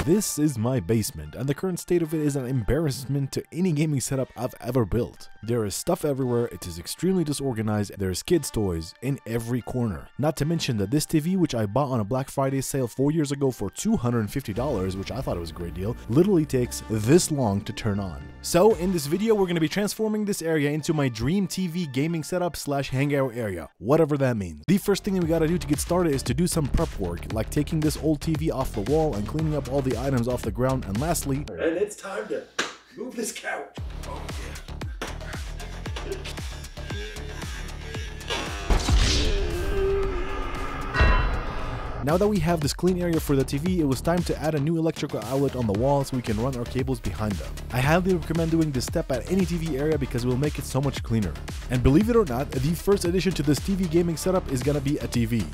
This is my basement, and the current state of it is an embarrassment to any gaming setup I've ever built. There is stuff everywhere, it is extremely disorganized, there's kids' toys in every corner. Not to mention that this TV, which I bought on a Black Friday sale 4 years ago for $250, which I thought was a great deal, literally takes this long to turn on. So in this video, we're going to be transforming this area into my dream TV gaming setup slash hangout area, whatever that means. The first thing that we gotta do to get started is to do some prep work, like taking this old TV off the wall and cleaning up all the items off the ground, and lastly, and it's time to move this couch. Oh yeah. Now that we have this clean area for the TV, it was time to add a new electrical outlet on the wall so we can run our cables behind them. I highly recommend doing this step at any TV area because it will make it so much cleaner. And believe it or not, the first addition to this TV gaming setup is gonna be a TV.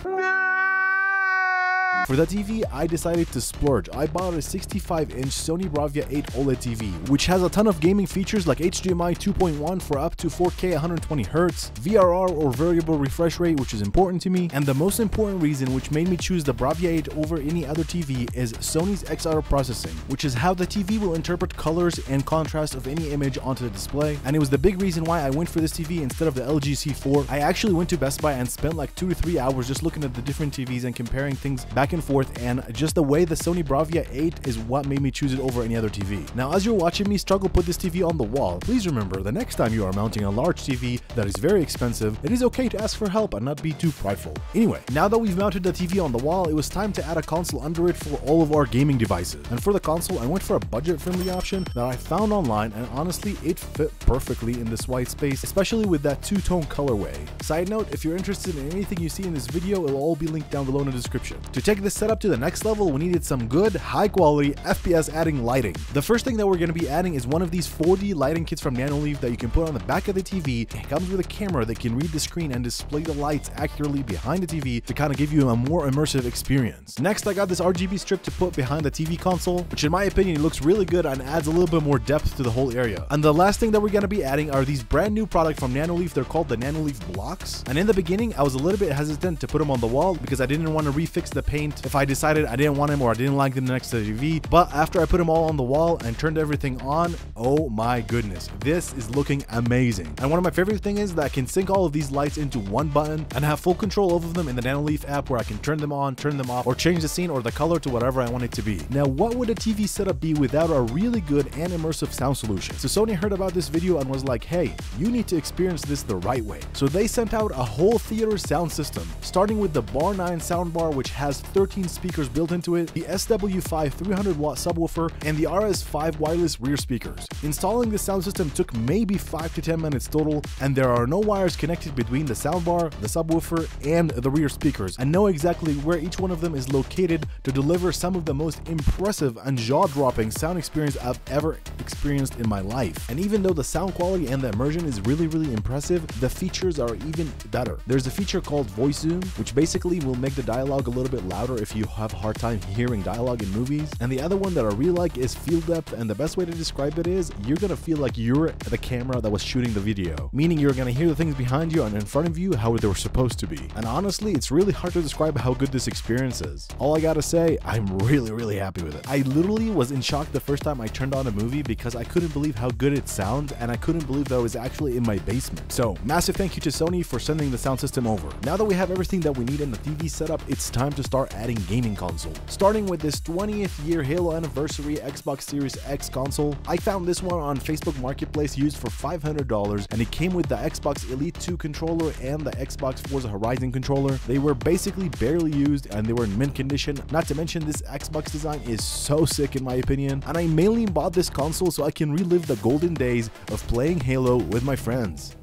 For the TV, I decided to splurge. I bought a 65-inch Sony Bravia 8 OLED TV, which has a ton of gaming features like HDMI 2.1 for up to 4K 120Hz, VRR or variable refresh rate, which is important to me, and the most important reason which made me choose the Bravia 8 over any other TV is Sony's XR processing, which is how the TV will interpret colors and contrast of any image onto the display, and it was the big reason why I went for this TV instead of the LG C4. I actually went to Best Buy and spent like 2 to 3 hours just looking at the different TVs and comparing things back and forth, and just the way the Sony Bravia 8 is what made me choose it over any other TV. Now, as you're watching me struggle put this TV on the wall, please remember the next time you are mounting a large TV that is very expensive, it is okay to ask for help and not be too prideful. Anyway, now that we've mounted the TV on the wall, it was time to add a console under it for all of our gaming devices. And for the console, I went for a budget-friendly option that I found online, and honestly, it fit perfectly in this white space, especially with that two-tone colorway. Side note, if you're interested in anything you see in this video, it'll all be linked down below in the description. To take this setup to the next level, we needed some good, high-quality, FPS adding lighting. The first thing that we're going to be adding is one of these 4D lighting kits from Nanoleaf that you can put on the back of the TV. It comes with a camera that can read the screen and display the lights accurately behind the TV to kind of give you a more immersive experience. Next, I got this RGB strip to put behind the TV console, which in my opinion looks really good and adds a little bit more depth to the whole area. And the last thing that we're going to be adding are these brand new products from Nanoleaf. They're called the Nanoleaf blocks. And in the beginning, I was a little bit hesitant to put them on the wall because I didn't want to refix the paint if I decided I didn't want them or I didn't like them next to the TV. But after I put them all on the wall and turned everything on, oh my goodness, this is looking amazing. And one of my favorite things is that I can sync all of these lights into one button and have full control over them in the Nanoleaf app, where I can turn them on, turn them off, or change the scene or the color to whatever I want it to be. Now, what would a TV setup be without a really good and immersive sound solution? So Sony heard about this video and was like, hey, you need to experience this the right way. So they sent out a whole theater sound system, starting with the Bar 9 soundbar, which has 13 speakers built into it, the SW5 300-watt subwoofer, and the RS5 wireless rear speakers. Installing the sound system took maybe 5 to 10 minutes total, and there are no wires connected between the soundbar, the subwoofer, and the rear speakers. I know exactly where each one of them is located to deliver some of the most impressive and jaw-dropping sound experience I've ever experienced in my life. And even though the sound quality and the immersion is really impressive, the features are even better. There's a feature called voice zoom, which basically will make the dialogue a little bit louder if you have a hard time hearing dialogue in movies. And the other one that I really like is field depth, and the best way to describe it is you're gonna feel like you're the camera that was shooting the video, meaning you're gonna hear the things behind you and in front of you how they were supposed to be. And honestly, it's really hard to describe how good this experience is. All I gotta say, I'm really happy with it. I literally was in shock the first time I turned on a movie because I couldn't believe how good it sounds, and I couldn't believe that it was actually in my basement. So massive thank you to Sony for sending the sound system over. Now that we have everything that we need in the TV setup, it's time to start adding gaming console. Starting with this 20th year Halo anniversary Xbox Series X console. I found this one on Facebook Marketplace used for $500, and it came with the Xbox Elite 2 controller and the Xbox Forza Horizon controller. They were basically barely used and they were in mint condition. Not to mention, this Xbox design is so sick in my opinion, and I mainly bought this console so I can relive the golden days of playing Halo with my friends.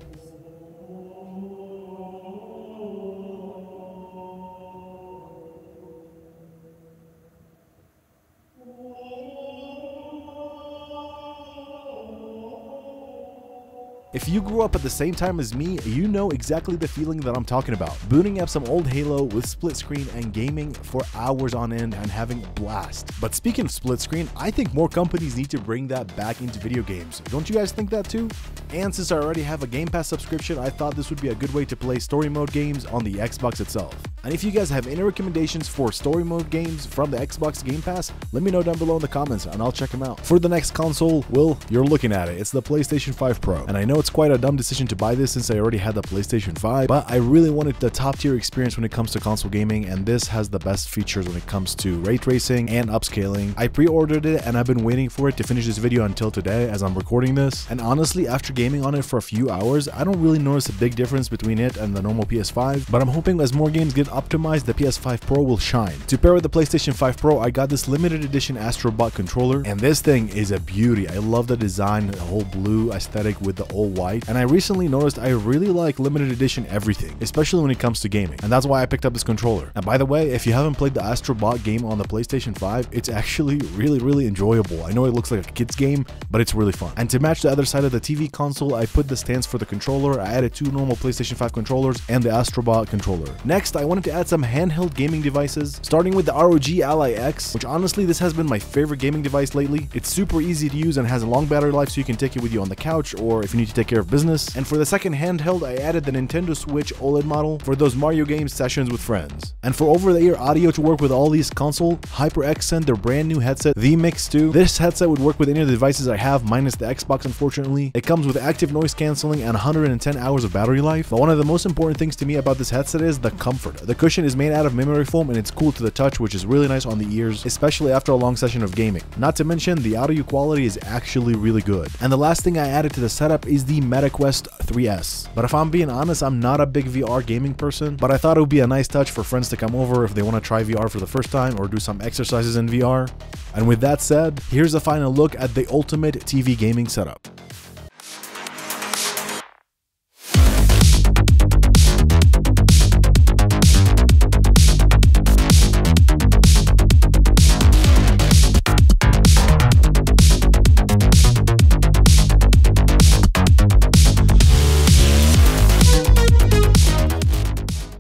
If you grew up at the same time as me, you know exactly the feeling that I'm talking about. Booting up some old Halo with split screen and gaming for hours on end and having a blast. But speaking of split screen, I think more companies need to bring that back into video games. Don't you guys think that too? And since I already have a Game Pass subscription, I thought this would be a good way to play story mode games on the Xbox itself. And if you guys have any recommendations for story mode games from the Xbox Game Pass, let me know down below in the comments and I'll check them out. For the next console, well, you're looking at it. It's the PlayStation 5 Pro. And I know it's quite a dumb decision to buy this since I already had the PlayStation 5, but I really wanted the top tier experience when it comes to console gaming, and this has the best features when it comes to ray tracing and upscaling. I pre-ordered it and I've been waiting for it to finish this video until today as I'm recording this. And honestly, after gaming on it for a few hours, I don't really notice a big difference between it and the normal PS5, but I'm hoping as more games get optimized, the PS5 Pro will shine. To pair with the PlayStation 5 Pro, I got this limited edition Astrobot controller, and this thing is a beauty. I love the design, the whole blue aesthetic with the all white, and I recently noticed I really like limited edition everything, especially when it comes to gaming, and that's why I picked up this controller. And by the way, if you haven't played the Astrobot game on the PlayStation 5, it's actually really enjoyable. I know it looks like a kid's game, but it's really fun. And to match the other side of the TV console, I put the stands for the controller, I added 2 normal PlayStation 5 controllers, and the Astrobot controller. Next, I wanted to add some handheld gaming devices, starting with the ROG Ally X, which honestly, this has been my favorite gaming device lately. It's super easy to use and has a long battery life, so you can take it with you on the couch or if you need to take care of business. And for the second handheld, I added the Nintendo Switch OLED model for those Mario game sessions with friends. And for over-the-ear audio to work with all these console, HyperX sent their brand new headset, the Mix 2. This headset would work with any of the devices I have, minus the Xbox unfortunately. It comes with active noise cancelling and 110 hours of battery life. But one of the most important things to me about this headset is the comfort. The cushion is made out of memory foam and it's cool to the touch, which is really nice on the ears, especially after a long session of gaming. Not to mention, the audio quality is actually really good. And the last thing I added to the setup is the Metaquest 3S. But if I'm being honest, I'm not a big VR gaming person, but I thought it would be a nice touch for friends to come over if they want to try VR for the first time or do some exercises in VR. And with that said, here's a final look at the ultimate TV gaming setup.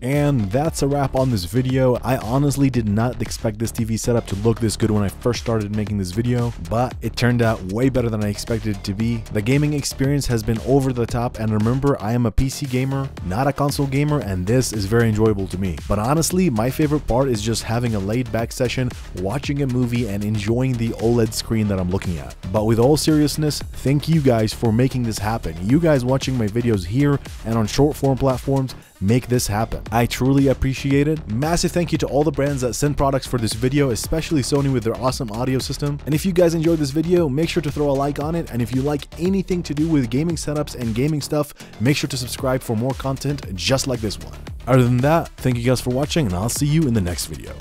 And that's a wrap on this video. I honestly did not expect this TV setup to look this good when I first started making this video, but it turned out way better than I expected it to be. The gaming experience has been over the top, and remember, I am a PC gamer, not a console gamer, and this is very enjoyable to me. But honestly, my favorite part is just having a laid-back session, watching a movie, and enjoying the OLED screen that I'm looking at. But with all seriousness, thank you guys for making this happen. You guys watching my videos here and on short form platforms make this happen. I truly appreciate it. Massive thank you to all the brands that sent products for this video, especially Sony with their awesome audio system. And if you guys enjoyed this video, make sure to throw a like on it. And if you like anything to do with gaming setups and gaming stuff, make sure to subscribe for more content just like this one. Other than that, thank you guys for watching, and I'll see you in the next video.